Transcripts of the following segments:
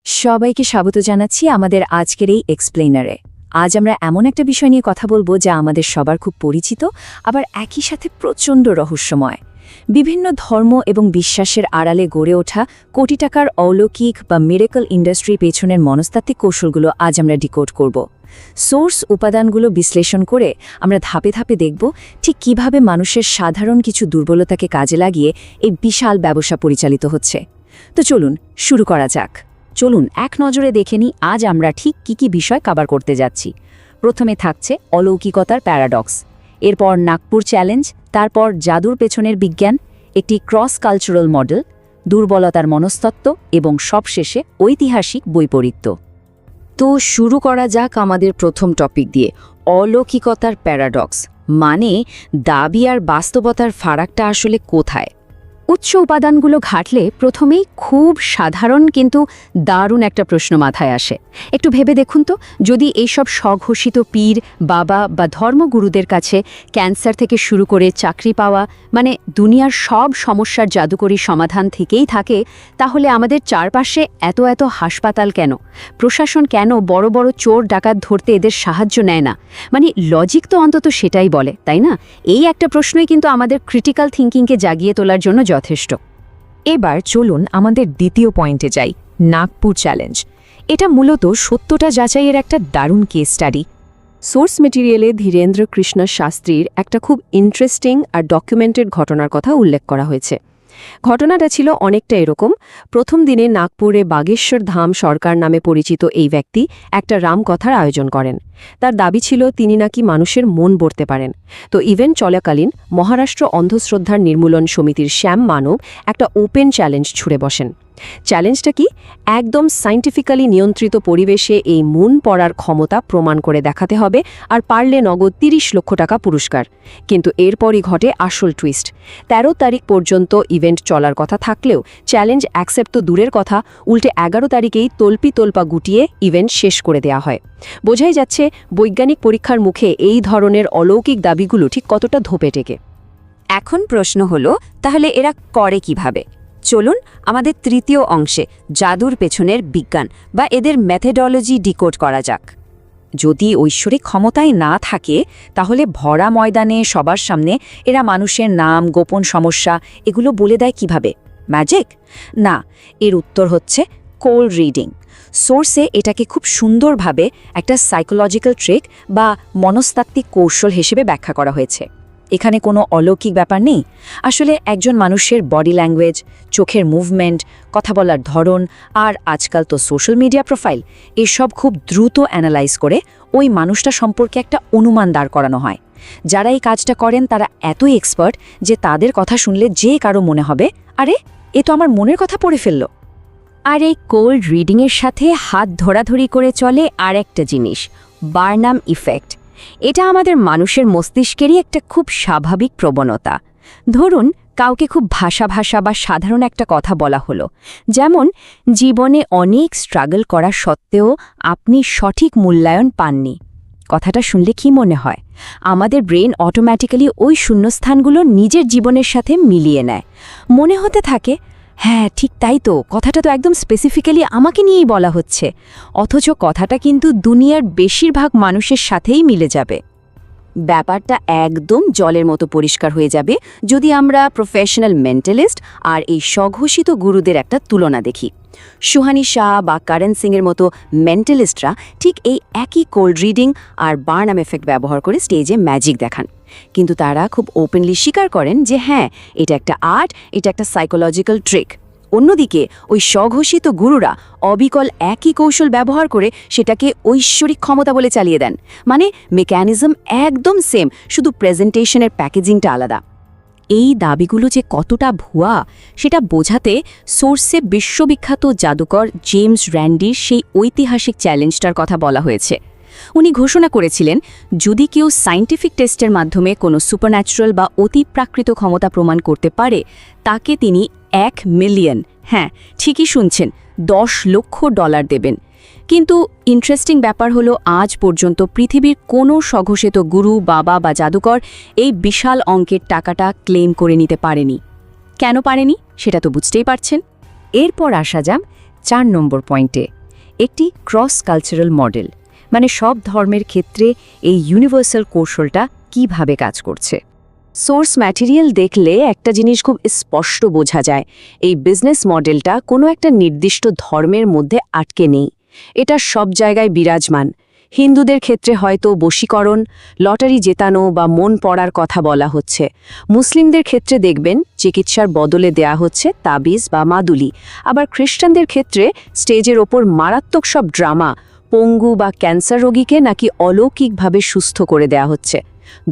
সবাইকে স্বাগত জানাচ্ছি আমাদের আজকের এই এক্সপ্লেইনারে। আজ আমরা এমন একটা বিষয় নিয়ে কথা বলবো যা আমাদের সবার খুব পরিচিত, আবার একই সাথে প্রচণ্ড রহস্যময়। বিভিন্ন ধর্ম এবং বিশ্বাসের আড়ালে গড়ে ওঠা কোটি টাকার অলৌকিক বা মিরেকল ইন্ডাস্ট্রি পেছনের মনস্তাত্ত্বিক কৌশলগুলো আজ আমরা ডিকোড করব। সোর্স উপাদানগুলো বিশ্লেষণ করে আমরা ধাপে ধাপে দেখব ঠিক কিভাবে মানুষের সাধারণ কিছু দুর্বলতাকে কাজে লাগিয়ে এই বিশাল ব্যবসা পরিচালিত হচ্ছে। তো চলুন শুরু করা যাক। চলুন এক নজরে দেখে নিই আজ আমরা ঠিক কি বিষয় কভার করতে যাচ্ছি। প্রথমে থাকছে অলৌকিকতার প্যারাডক্স, এরপর নাগপুর চ্যালেঞ্জ, তারপর জাদুর পেছনের বিজ্ঞান, একটি ক্রস কালচারাল মডেল, দুর্বলতার মনস্তত্ত্ব এবং সবশেষে ঐতিহাসিক বৈপরীত্য। তো শুরু করা যাক আমাদের প্রথম টপিক দিয়ে, অলৌকিকতার প্যারাডক্স। মানে দাবি আর বাস্তবতার ফারাকটা আসলে কোথায়? উৎস উপাদানগুলো ঘাটলে প্রথমেই খুব সাধারণ কিন্তু দারুণ একটা প্রশ্ন মাথায় আসে। একটু ভেবে দেখুন তো, যদি এইসব স্বঘোষিত পীর, বাবা বা ধর্মগুরুদের কাছে ক্যান্সার থেকে শুরু করে চাকরি পাওয়া, মানে দুনিয়ার সব সমস্যার জাদুকরী সমাধান থেকেই থাকে, তাহলে আমাদের চারপাশে এত এত হাসপাতাল কেন? প্রশাসন কেন বড় বড় চোর ডাকাত ধরতে এদের সাহায্য নেয় না? মানে লজিক তো অন্তত সেটাই বলে, তাই না? এই একটা প্রশ্নই কিন্তু আমাদের ক্রিটিক্যাল থিঙ্কিংকে জাগিয়ে তোলার জন্য যথেষ্ট। এবার চলুন আমাদের দ্বিতীয় পয়েন্টে যাই, নাগপুর চ্যালেঞ্জ। এটা মূলত সত্যটা যাচাইয়ের একটা দারুণ কেস স্টাডি। সোর্স মেটেরিয়ালে ধীরেন্দ্র কৃষ্ণ শাস্ত্রীর একটা খুব ইন্টারেস্টিং আর ডকুমেন্টেড ঘটনার কথা উল্লেখ করা হয়েছে। ঘটনাটা ছিল অনেকটা এরকম। প্রথম দিনে নাগপুরে বাগেশ্বর ধাম সরকার নামে পরিচিত এই ব্যক্তি একটা রামকথার আয়োজন করেন। তার দাবি ছিল তিনি নাকি মানুষের মন পড়তে পারেন। তো ইভেন্ট চলাকালীন মহারাষ্ট্র অন্ধশ্রদ্ধার নির্মূলন সমিতির শ্যাম মানব একটা ওপেন চ্যালেঞ্জ ছুড়ে বসেন। চ্যালেঞ্জটা কি? একদম সায়েন্টিফিক্যালি নিয়ন্ত্রিত পরিবেশে এই মন পড়ার ক্ষমতা প্রমাণ করে দেখাতে হবে, আর পারলে নগদ ৩০ লক্ষ টাকা পুরস্কার। কিন্তু এরপরই ঘটে আসল টুইস্ট। ১৩ তারিখ পর্যন্ত ইভেন্ট চলার কথা থাকলেও চ্যালেঞ্জ অ্যাকসেপ্ট তো দূরের কথা, উল্টে ১১ তারিখেই তোলপা গুটিয়ে ইভেন্ট শেষ করে দেয়া হয়। বোঝাই যাচ্ছে বৈজ্ঞানিক পরীক্ষার মুখে এই ধরনের অলৌকিক দাবিগুলো ঠিক কতটা ধোপে টেকে। এখন প্রশ্ন হলো, তাহলে এরা করে কিভাবে? চলুন আমাদের তৃতীয় অংশে জাদুর পেছনের বিজ্ঞান বা এদের মেথডোলজি ডিকোড করা যাক। যদি ঐশ্বরিক ক্ষমতায় না থাকে, তাহলে ভরা ময়দানে সবার সামনে এরা মানুষের নাম, গোপন সমস্যা এগুলো বলে দেয় কিভাবে? ম্যাজিক? না, এর উত্তর হচ্ছে কোল্ড রিডিং। সোর্সে এটাকে খুব সুন্দরভাবে একটা সাইকোলজিক্যাল ট্রিক বা মনস্তাত্ত্বিক কৌশল হিসেবে ব্যাখ্যা করা হয়েছে। এখানে কোনো অলৌকিক ব্যাপার নেই। আসলে একজন মানুষের বডি ল্যাঙ্গুয়েজ, চোখের মুভমেন্ট, কথা বলার ধরন আর আজকাল তো সোশ্যাল মিডিয়া প্রোফাইল, এসব খুব দ্রুত অ্যানালাইজ করে ওই মানুষটা সম্পর্কে একটা অনুমান দাঁড় করানো হয়। যারা এই কাজটা করেন তারা এতই এক্সপার্ট যে তাদের কথা শুনলে যে কারো মনে হবে, আরে এ তো আমার মনের কথা পড়ে ফেলল। আর এই কোল্ড রিডিংয়ের সাথে হাত ধরাধরি করে চলে আর একটা জিনিস, বার্নাম ইফেক্ট। এটা আমাদের মানুষের মস্তিষ্কেরই একটা খুব স্বাভাবিক প্রবণতা। ধরুন কাউকে খুব ভাষা বা সাধারণ একটা কথা বলা হলো, যেমন জীবনে অনেক স্ট্রাগল করা সত্ত্বেও আপনি সঠিক মূল্যায়ন পাননি। কথাটা শুনলে কি মনে হয়? আমাদের ব্রেন অটোম্যাটিক্যালি ওই শূন্যস্থানগুলো নিজের জীবনের সাথে মিলিয়ে নেয়। মনে হতে থাকে, হ্যাঁ ঠিক তাই তো, কথাটা তো একদম স্পেসিফিক্যালি আমাকে নিয়েই বলা হচ্ছে, অথচ কথাটা কিন্তু দুনিয়ার বেশিরভাগ মানুষের সাথেই মিলে যাবে। ব্যাপারটা একদম জলের মতো পরিষ্কার হয়ে যাবে যদি আমরা প্রফেশনাল মেন্টালিস্ট আর এই স্বঘোষিত গুরুদের একটা তুলনা দেখি। সুহানি শাহ বা কারেন সিংয়ের মতো মেন্টালিস্টরা ঠিক এই একই কোল্ড রিডিং আর বার্নাম এফেক্ট ব্যবহার করে স্টেজে ম্যাজিক দেখান। কিন্তু তারা খুব ওপেনলি স্বীকার করেন যে হ্যাঁ, এটা একটা আর্ট, এটা একটা সাইকোলজিক্যাল ট্রিক। অন্যদিকে ওই স্বঘোষিত গুরুরা অবিকল একই কৌশল ব্যবহার করে সেটাকে ঐশ্বরিক ক্ষমতা বলে চালিয়ে দেন। মানে মেকানিজম একদম সেম, শুধু প্রেজেন্টেশনের প্যাকেজিংটা আলাদা। এই দাবিগুলো যে কতটা ভুয়া সেটা বোঝাতে সোর্সে বিশ্ববিখ্যাত জাদুকর জেমস র্যান্ডির সেই ঐতিহাসিক চ্যালেঞ্জটার কথা বলা হয়েছে। উনি ঘোষণা করেছিলেন, যদি কেউ সায়েন্টিফিক টেস্টের মাধ্যমে কোনো সুপারন্যাচুরাল বা অতিপ্রাকৃত ক্ষমতা প্রমাণ করতে পারে, তাকে তিনি ১ মিলিয়ন, হ্যাঁ ঠিকই শুনছেন, $10 লক্ষ দেবেন। কিন্তু ইন্টারেস্টিং ব্যাপার হলো, আজ পর্যন্ত পৃথিবীর কোনো স্বঘোষিত গুরু, বাবা বা জাদুকর এই বিশাল অঙ্কের টাকাটা ক্লেম করে নিতে পারেনি। কেন পারেনি সেটা তো বুঝতেই পারছেন। এরপর আসা যাক 4 নম্বর পয়েন্টে, একটি ক্রস কালচারাল মডেল, মানে সব ধর্মের ক্ষেত্রে এই ইউনিভার্সাল কৌশলটা কিভাবে কাজ করছে। সোর্স ম্যাটেরিয়াল দেখলে একটা জিনিস খুব স্পষ্ট বোঝা যায়, এই বিজনেস মডেলটা কোনো একটা নির্দিষ্ট ধর্মের মধ্যে আটকে নেই, এটা সব জায়গায় বিরাজমান। হিন্দুদের ক্ষেত্রে হয়তো বশীকরণ, লটারি জেতানো বা মন পড়ার কথা বলা হচ্ছে। মুসলিমদের ক্ষেত্রে দেখবেন চিকিৎসার বদলে দেয়া হচ্ছে তাবিজ বা মাদুলি। আবার খ্রিস্টানদের ক্ষেত্রে স্টেজের ওপর মারাত্মক সব ড্রামা, পঙ্গু বা ক্যান্সার রোগীকে নাকি অলৌকিকভাবে সুস্থ করে দেয়া হচ্ছে।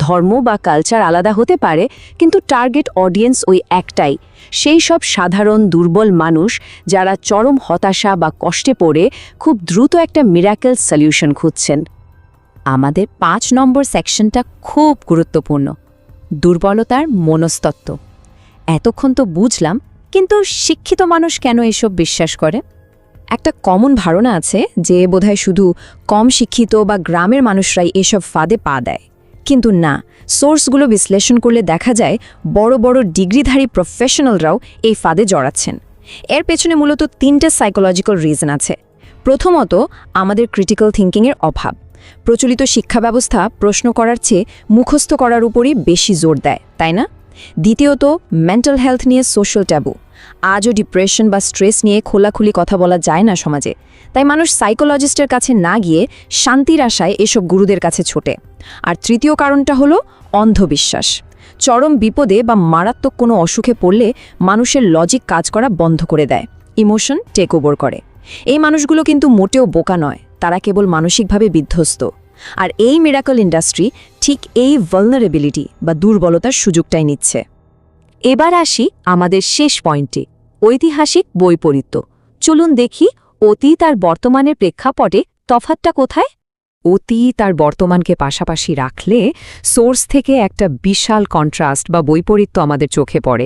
ধর্ম বা কালচার আলাদা হতে পারে, কিন্তু টার্গেট অডিয়েন্স ওই একটাই, সেই সব সাধারণ দুর্বল মানুষ যারা চরম হতাশা বা কষ্টে পড়ে খুব দ্রুত একটা মিরাকেল সলিউশন খুঁজছেন। আমাদের 5 নম্বর সেকশনটা খুব গুরুত্বপূর্ণ, দুর্বলতার মনস্তত্ত্ব। এতক্ষণ তো বুঝলাম, কিন্তু শিক্ষিত মানুষ কেন এসব বিশ্বাস করে? একটা কমন ধারণা আছে যে বোধহয় শুধু কম শিক্ষিত বা গ্রামের মানুষরাই এসব ফাঁদে পা দেয়, কিন্তু না, সোর্সগুলো বিশ্লেষণ করলে দেখা যায় বড় বড় ডিগ্রিধারী প্রফেশনালরাও এই ফাঁদে জড়াচ্ছেন। এর পেছনে মূলত 3টে সাইকোলজিক্যাল রিজন আছে। প্রথমত, আমাদের ক্রিটিক্যাল থিঙ্কিংয়ের অভাব। প্রচলিত শিক্ষা ব্যবস্থা প্রশ্ন করার চেয়ে মুখস্থ করার উপরই বেশি জোর দেয়, তাই না? দ্বিতীয়ত, মেন্টাল হেলথ নিয়ে সোশ্যাল ট্যাবু। আজও ডিপ্রেশন বা স্ট্রেস নিয়ে খোলাখুলি কথা বলা যায় না সমাজে, তাই মানুষ সাইকোলজিস্টের কাছে না গিয়ে শান্তির আশায় এসব গুরুদের কাছে ছোটে। আর তৃতীয় কারণটা হলো অন্ধবিশ্বাস। চরম বিপদে বা মারাত্মক কোনো অসুখে পড়লে মানুষের লজিক কাজ করা বন্ধ করে দেয়, ইমোশন টেক ওভার করে। এই মানুষগুলো কিন্তু মোটেও বোকা নয়, তারা কেবল মানসিকভাবে বিধ্বস্ত। আর এই মিরাকল ইন্ডাস্ট্রি ঠিক এই ভালনারেবিলিটি বা দুর্বলতার সুযোগটাই নিচ্ছে। এবার আসি আমাদের শেষ পয়েন্টে, ঐতিহাসিক বৈপরীত্য। চলুন দেখি অতীত আর বর্তমানের প্রেক্ষাপটে তফাৎটা কোথায়। অতীত আর বর্তমানকে পাশাপাশি রাখলে সোর্স থেকে একটা বিশাল কন্ট্রাস্ট বা বৈপরীত্য আমাদের চোখে পড়ে।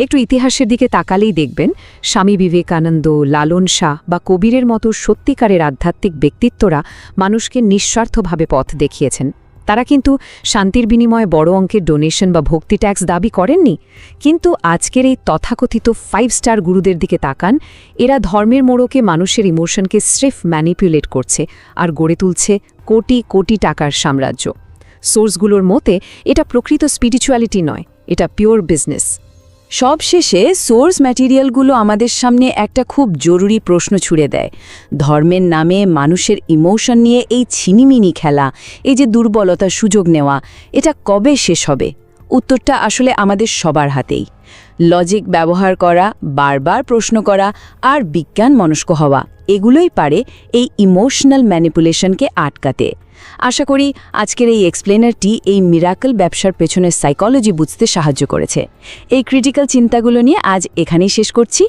একটু ইতিহাসের দিকে তাকালেই দেখবেন স্বামী বিবেকানন্দ, লালন শাহ বা কবীরের মতো সত্যিকারের আধ্যাত্মিক ব্যক্তিত্বরা মানুষকে নিঃস্বার্থভাবে পথ দেখিয়েছেন। তারা কিন্তু শান্তির বিনিময়ে বড় অঙ্কের ডোনেশন বা ভক্তি ট্যাক্স দাবি করেননি। কিন্তু আজকের এই তথাকথিত 5 স্টার গুরুদের দিকে তাকান, এরা ধর্মের মোড়কে মানুষের ইমোশনকে স্রেফ ম্যানিপুলেট করছে আর গড়ে তুলছে কোটি কোটি টাকার সাম্রাজ্য। সোর্সগুলোর মতে এটা প্রকৃত স্পিরিচুয়ালিটি নয়, এটা পিওর বিজনেস। সবশেষে সোর্স ম্যাটেরিয়ালগুলো আমাদের সামনে একটা খুব জরুরি প্রশ্ন ছুড়ে দেয়। ধর্মের নামে মানুষের ইমোশন নিয়ে এই ছিনিমিনি খেলা, এই যে দুর্বলতার সুযোগ নেওয়া, এটা কবে শেষ হবে? উত্তরটা আসলে আমাদের সবার হাতেই। লজিক ব্যবহার করা, বারবার প্রশ্ন করা আর বিজ্ঞান মনস্ক হওয়া, এগুলোই পারে এই ইমোশনাল ম্যানিপুলেশনকে আটকাতে। আশা করি আজকের এই এক্সপ্লেনারটি এই মিরাকল ব্যবসার পেছনের সাইকোলজি বুঝতে সাহায্য করেছে। এই ক্রিটিক্যাল চিন্তাগুলো নিয়ে আজ এখানেই শেষ করছি।